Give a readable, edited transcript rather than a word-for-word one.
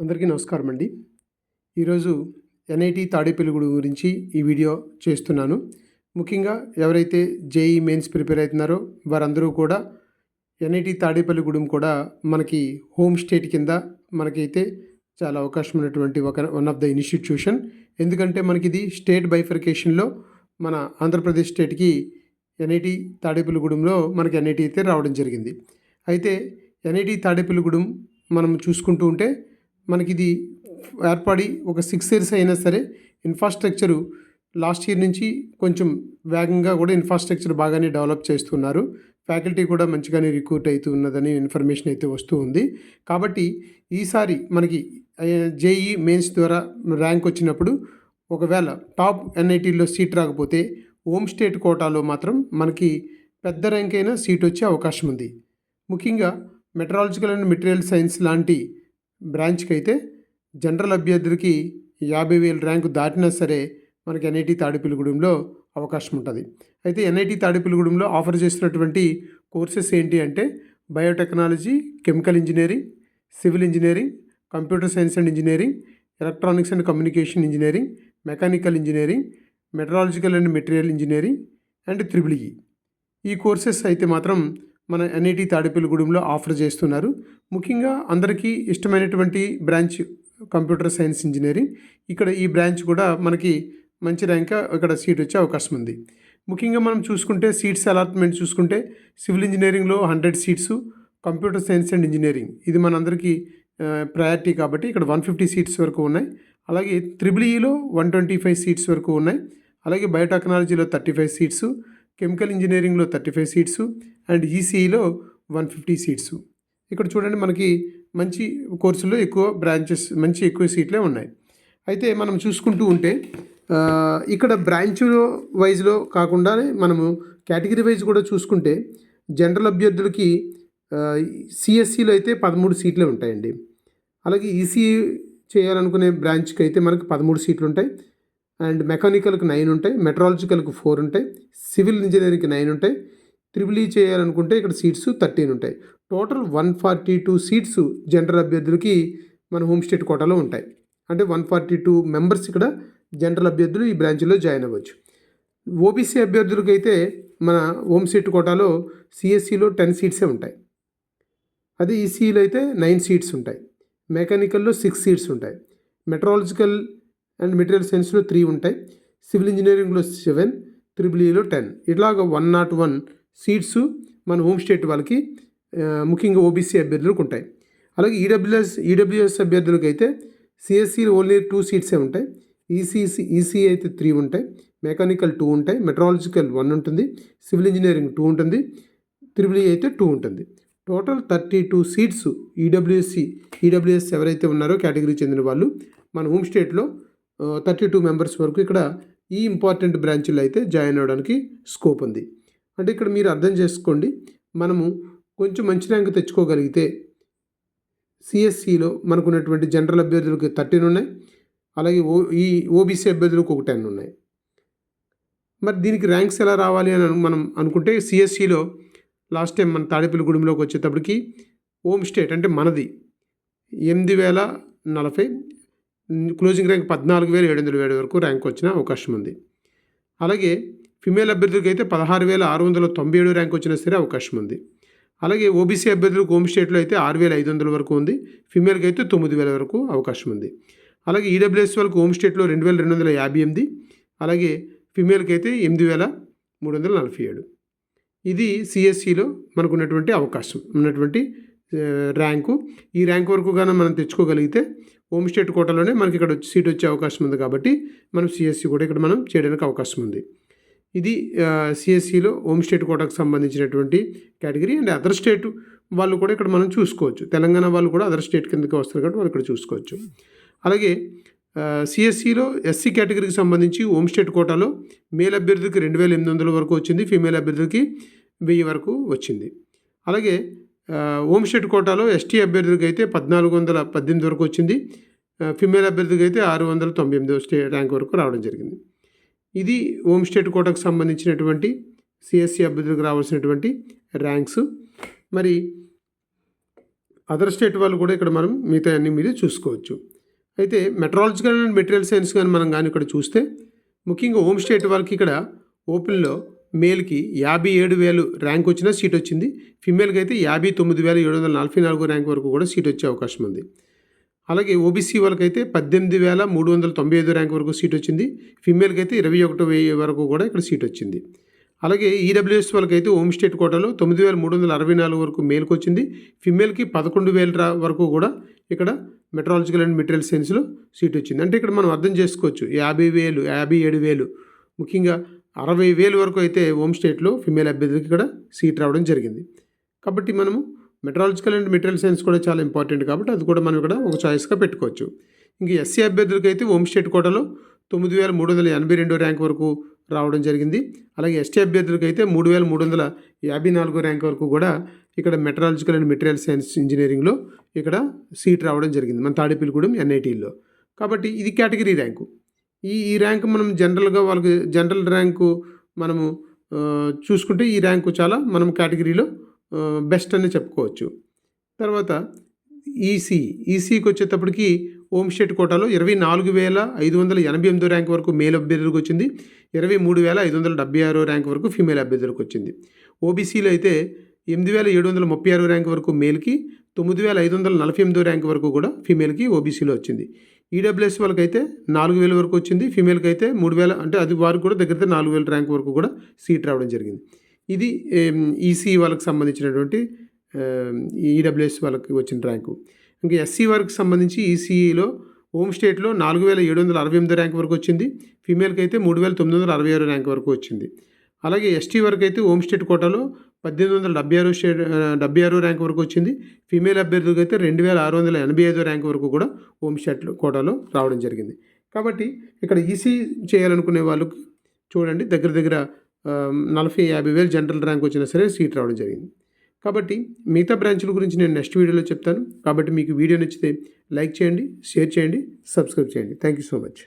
అందరికీ నమస్కారం అండి. ఈరోజు ఎన్ఐటి తాడేపల్లిగూడెం గురించి ఈ వీడియో చేస్తున్నాను. ముఖ్యంగా ఎవరైతే జేఈఈ మెయిన్స్ ప్రిపేర్ అవుతున్నారో వారందరూ కూడా ఎన్ఐటి తాడేపల్లిగూడెం కూడా మనకి హోమ్ స్టేట్ కింద మనకైతే చాలా అవకాశం ఉన్నటువంటి వన్ ఆఫ్ ద ఇన్స్టిట్యూషన్. ఎందుకంటే మనకి ఇది స్టేట్ బైఫర్కేషన్లో మన ఆంధ్రప్రదేశ్ స్టేట్కి ఎన్ఐటి తాడేపల్లిగూడెంలో మనకి ఎన్ఐటి అయితే రావడం జరిగింది. అయితే ఎన్ఐటి తాడేపల్లిగూడెం మనం చూసుకుంటూ ఉంటే మనకి ఇది ఏర్పడి ఒక 6 ఇయర్స్ అయినా సరే ఇన్ఫ్రాస్ట్రక్చరు లాస్ట్ ఇయర్ నుంచి కొంచెం వేగంగా కూడా ఇన్ఫ్రాస్ట్రక్చర్ బాగానే డెవలప్ చేస్తున్నారు. ఫ్యాకల్టీ కూడా మంచిగానే రిక్రూట్ అవుతూ ఉన్నదని ఇన్ఫర్మేషన్ అయితే వస్తూ ఉంది. కాబట్టి ఈసారి మనకి జేఈఈ మెయిన్స్ ద్వారా ర్యాంక్ వచ్చినప్పుడు ఒకవేళ టాప్ ఎన్ఐటీలో సీట్ రాకపోతే హోమ్ స్టేట్ కోటాలో మాత్రం మనకి పెద్ద ర్యాంక్ అయినా సీట్ వచ్చే అవకాశం ఉంది. ముఖ్యంగా మెటరాలజికల్ అండ్ మెటీరియల్ సైన్స్ లాంటి బ్రాంచ్కి అయితే జనరల్ అభ్యర్థులకి 50,000 ర్యాంకు దాటినా సరే మనకి ఎన్ఐటి తాడేపల్లిగూడెంలో అవకాశం ఉంటుంది. అయితే ఎన్ఐటి తాడేపల్లిగూడెంలో ఆఫర్ చేస్తున్నటువంటి కోర్సెస్ ఏంటి అంటే biotechnology, chemical engineering, civil engineering, computer science and engineering, electronics and communication engineering, mechanical engineering, meteorological and material engineering and triple E. ఈ కోర్సెస్ అయితే మాత్రం మన ఎన్ఐటి తాడేపల్లిగూడెంలో ఆఫర్ చేస్తున్నారు. ముఖ్యంగా అందరికీ ఇష్టమైనటువంటి బ్రాంచ్ కంప్యూటర్ సైన్స్ ఇంజనీరింగ్. ఇక్కడ ఈ బ్రాంచ్ కూడా మనకి మంచి ర్యాంక్ ఇక్కడ సీట్ వచ్చే అవకాశం ఉంది. ముఖ్యంగా మనం చూసుకుంటే సీట్స్ అలాట్మెంట్ చూసుకుంటే సివిల్ ఇంజనీరింగ్లో 100 seats, computer science and engineering ఇది మనందరికీ ప్రయారిటీ కాబట్టి ఇక్కడ 150 సీట్స్ వరకు ఉన్నాయి. అలాగే త్రిబుల్ ఈలో 125 సీట్స్ వరకు ఉన్నాయి. అలాగే బయోటెక్నాలజీలో 35 సీట్స్, కెమికల్ ఇంజనీరింగ్లో 35 సీట్స్ అండ్ ఈసీఈలో 150 సీట్స్. ఇక్కడ చూడండి మనకి మంచి కోర్సులో ఎక్కువ బ్రాంచెస్ ఎక్కువ సీట్లే ఉన్నాయి. అయితే మనం చూసుకుంటూ ఉంటే ఇక్కడ బ్రాంచ్ వైజ్లో కాకుండానే మనము కేటగిరీ వైజ్ కూడా చూసుకుంటే జనరల్ అభ్యర్థులకి సిఎస్సిలో అయితే 13 సీట్లే ఉంటాయండి. అలాగే ఈసీఈ చేయాలనుకునే బ్రాంచ్కి అయితే మనకి 13 సీట్లు ఉంటాయి. అండ్ మెకానికల్కి 9 ఉంటాయి, మెట్రాలజికల్కి 4 ఉంటాయి, సివిల్ ఇంజనీరింగ్కి 9 ఉంటాయి. త్రిబుల్ ఈ చేయాలనుకుంటే ఇక్కడ సీట్స్ 13 ఉంటాయి. టోటల్ 142 సీట్స్ జనరల్ అభ్యర్థులకి మన హోమ్ స్టేట్ కోటాలో ఉంటాయి. అంటే 142 మెంబర్స్ ఇక్కడ జనరల్ అభ్యర్థులు ఈ బ్రాంచ్లో జాయిన్ అవ్వచ్చు. ఓబీసీ అభ్యర్థులకి అయితే మన హోమ్ స్టేట్ కోటాలో సిఎస్సిలో 10 సీట్సే ఉంటాయి. అదే ఈసీఈలో అయితే 9 సీట్స్ ఉంటాయి. మెకానికల్లో 6 సీట్స్ ఉంటాయి. మెట్రాలజికల్ అండ్ మెటీరియల్ సైన్స్లో 3 ఉంటాయి. సివిల్ ఇంజనీరింగ్లో 7, త్రిబుల్ ఈలో 10. ఇట్లాగ 101 సీట్స్ మన హోమ్ స్టేట్ వాళ్ళకి ముఖ్యంగా ఓబీసీ అభ్యర్థులకు ఉంటాయి. అలాగే ఈడబ్ల్యూఎస్ అభ్యర్థులకు అయితే సిఎస్సిలో ఓన్లీ 2 సీట్సే ఉంటాయి. ఈసీఈ అయితే 3 ఉంటాయి, మెకానికల్ 2 ఉంటాయి, మెట్రాలజికల్ 1 ఉంటుంది, సివిల్ ఇంజనీరింగ్ 2 ఉంటుంది, త్రిబుల్ ఈ అయితే 2 ఉంటుంది. టోటల్ 32 సీట్స్ ఈడబ్ల్యూఎస్ ఎవరైతే ఉన్నారో కేటగిరీ చెందిన వాళ్ళు మన హోమ్ స్టేట్లో 32 మెంబర్స్ వరకు ఇక్కడ ఈ ఇంపార్టెంట్ బ్రాంచ్లో అయితే జాయిన్ అవ్వడానికి స్కోప్ ఉంది. అంటే ఇక్కడ మీరు అర్థం చేసుకోండి, మనము కొంచెం మంచి ర్యాంక్ తెచ్చుకోగలిగితే సిఎస్సిలో మనకున్నటువంటి జనరల్ అభ్యర్థులకు 13 ఉన్నాయి. అలాగే ఈ ఓబీసీ అభ్యర్థులకు ఒక 10 ఉన్నాయి. మరి దీనికి ర్యాంక్స్ ఎలా రావాలి అని మనం అనుకుంటే సిఎస్సిలో లాస్ట్ టైం మన తాడేపల్లిగూడెంలోకి వచ్చేటప్పటికి హోమ్ స్టేట్ అంటే మనది 8,040, క్లోజింగ్ ర్యాంక్ 14,707 వరకు ర్యాంక్ వచ్చిన అవకాశం ఉంది. అలాగే ఫిమేల్ అభ్యర్థులకు అయితే 16,697 ర్యాంక్ వచ్చినా సరే అవకాశం ఉంది. అలాగే ఓబీసీ అభ్యర్థులకు హోమ్ స్టేట్లో అయితే 6,500 వరకు ఉంది. ఫిమేల్కి అయితే 9,000 వరకు అవకాశం ఉంది. అలాగే ఈడబ్ల్యూఎస్ వాళ్ళకు హోమ్ స్టేట్లో 2,258, అలాగే ఫిమేల్కి అయితే 8,347. ఇది సిఎస్సిలో మనకు ఉన్నటువంటి అవకాశం ఉన్నటువంటి ర్యాంకు. ఈ ర్యాంక్ వరకు కానీ మనం తెచ్చుకోగలిగితే హోమ్ స్టేట్ కోటాలోనే మనకి ఇక్కడ సీట్ వచ్చే అవకాశం ఉంది. కాబట్టి మనం సిఎస్సి కూడా ఇక్కడ మనం చేయడానికి అవకాశం ఉంది. ఇది సిఎస్సిలో హోమ్ స్టేట్ కోటాకు సంబంధించినటువంటి కేటగిరీ. అండ్ అదర్ స్టేట్ వాళ్ళు కూడా ఇక్కడ మనం చూసుకోవచ్చు. తెలంగాణ వాళ్ళు కూడా అదర్ స్టేట్ కిందకి వస్తారు కాబట్టి వాళ్ళు ఇక్కడ చూసుకోవచ్చు. అలాగే సిఎస్సిలో ఎస్సీ కేటగిరీకి సంబంధించి హోమ్ స్టేట్ కోటాలో మేల్ అభ్యర్థికి 2,800 వరకు వచ్చింది, ఫీమేల్ అభ్యర్థికి 1000 వరకు వచ్చింది. అలాగే హోమ్ స్టేట్ కోటాలో ఎస్టీ అభ్యర్థులకి అయితే 1,418 వరకు వచ్చింది, ఫిమేల్ అభ్యర్థికి అయితే 698 ర్యాంక్ వరకు రావడం జరిగింది. ఇది హోమ్ స్టేట్ కోటాకు సంబంధించినటువంటి సిఎస్సి అభ్యర్థులకు రావాల్సినటువంటి ర్యాంక్స్. మరి అదర్ స్టేట్ వాళ్ళు కూడా ఇక్కడ మనం మిగతా అన్ని మీరు చూసుకోవచ్చు. అయితే మెట్రాలజికల్ అండ్ మెటీరియల్ సైన్స్ కానీ మనం కానీ ఇక్కడ చూస్తే ముఖ్యంగా హోమ్ స్టేట్ వాళ్ళకి ఇక్కడ ఓపెన్లో మేల్కి 57,000 ర్యాంక్ వచ్చిన సీట్ వచ్చింది. ఫిమేల్కి అయితే 59,744 ర్యాంక్ వరకు కూడా సీట్ వచ్చే అవకాశం ఉంది. అలాగే ఓబీసీ వాళ్ళకైతే 18,395 ర్యాంక్ వరకు సీట్ వచ్చింది. ఫిమేల్కి అయితే 21,000 వరకు కూడా ఇక్కడ సీట్ వచ్చింది. అలాగే ఈడబ్ల్యూఎస్ వాళ్ళకైతే హోమ్ స్టేట్ కోటాలో 9,364 వరకు మేల్కి వచ్చింది. ఫిమేల్కి 11,000 వరకు కూడా ఇక్కడ మెట్రాలజికల్ అండ్ మెటీరియల్ సైన్స్లో సీట్ వచ్చింది. అంటే ఇక్కడ మనం అర్థం చేసుకోవచ్చు 50,000, 57,000 ముఖ్యంగా 60,000 వరకు అయితే హోమ్ స్టేట్లో ఫిమేల్ అభ్యర్థులకి ఇక్కడ సీట్ రావడం జరిగింది. కాబట్టి మనము మెట్రాలజికల్ అండ్ మెటీరియల్ సైన్స్ కూడా చాలా ఇంపార్టెంట్ కాబట్టి అది కూడా మనం ఇక్కడ ఒక చాయిస్గా పెట్టుకోవచ్చు. ఇంక ఎస్సీ అభ్యర్థులకి అయితే హోమ్ స్టేట్ కోటాలో 9,382 ర్యాంక్ వరకు రావడం జరిగింది. అలాగే ఎస్టీ అభ్యర్థులకి అయితే 3,354 ర్యాంక్ వరకు కూడా ఇక్కడ మెట్రాలజికల్ అండ్ మెటీరియల్ సైన్స్ ఇంజనీరింగ్లో ఇక్కడ సీట్ రావడం జరిగింది మన తాడేపల్లిగూడెం ఎన్ఐటీలో. కాబట్టి ఇది కేటగిరీ ర్యాంకు. ఈ ర్యాంక్ మనం జనరల్గా వాళ్ళకి జనరల్ ర్యాంకు మనము చూసుకుంటే ఈ ర్యాంకు చాలా మనం కేటగిరీలో బెస్ట్ అని చెప్పుకోవచ్చు. తర్వాత ఈసీకి వచ్చేటప్పటికి హోమ్ స్టేట్ కోటాలో 24,588 ర్యాంక్ వరకు మేల్ అభ్యర్థులకు వచ్చింది. 23,576 ర్యాంక్ వరకు ఫీమేల్ అభ్యర్థులకు వచ్చింది. ఓబీసీలో అయితే 8,736 ర్యాంక్ వరకు మేల్కి, 9,548 ర్యాంక్ వరకు కూడా ఫీమేల్కి ఓబీసీలో వచ్చింది. ఈడబ్ల్యూఎస్ వాళ్ళకైతే 4,000 వరకు వచ్చింది. ఫీమేల్కి అయితే 3,000 అంటే అది వారికి కూడా దగ్గర 4,000 ర్యాంక్ వరకు కూడా సీట్ రావడం జరిగింది. ఇది ఈసీ వాళ్ళకి సంబంధించినటువంటి ఈడబ్ల్యూఎస్ వాళ్ళకి వచ్చిన ర్యాంకు. ఇంకా ఎస్సీ వారికి సంబంధించి ఈసీలో హోమ్ స్టేట్లో 4,768 ర్యాంక్ వరకు వచ్చింది. ఫీమేల్కి అయితే 3,966 ర్యాంక్ వరకు వచ్చింది. అలాగే ఎస్టీ వరకు అయితే హోమ్ స్టేట్ కోటాలో 1,876 ర్యాంక్ వరకు వచ్చింది. ఫీమేల్ అభ్యర్థులకు అయితే 2,685 ర్యాంక్ వరకు కూడా హోమ్ స్టేట్ కోటాలో రావడం జరిగింది. కాబట్టి ఇక్కడ ఈసీ చేయాలనుకునే వాళ్ళకి చూడండి దగ్గర 40,000-50,000 జనరల్ ర్యాంక్ వచ్చినా సరే సీట్ రావడం జరిగింది. కాబట్టి మిగతా బ్రాంచ్ల గురించి నేను నెక్స్ట్ వీడియోలో చెప్తాను. కాబట్టి మీకు వీడియో నచ్చితే లైక్ చేయండి, షేర్ చేయండి, సబ్స్క్రైబ్ చేయండి. Thank you so much.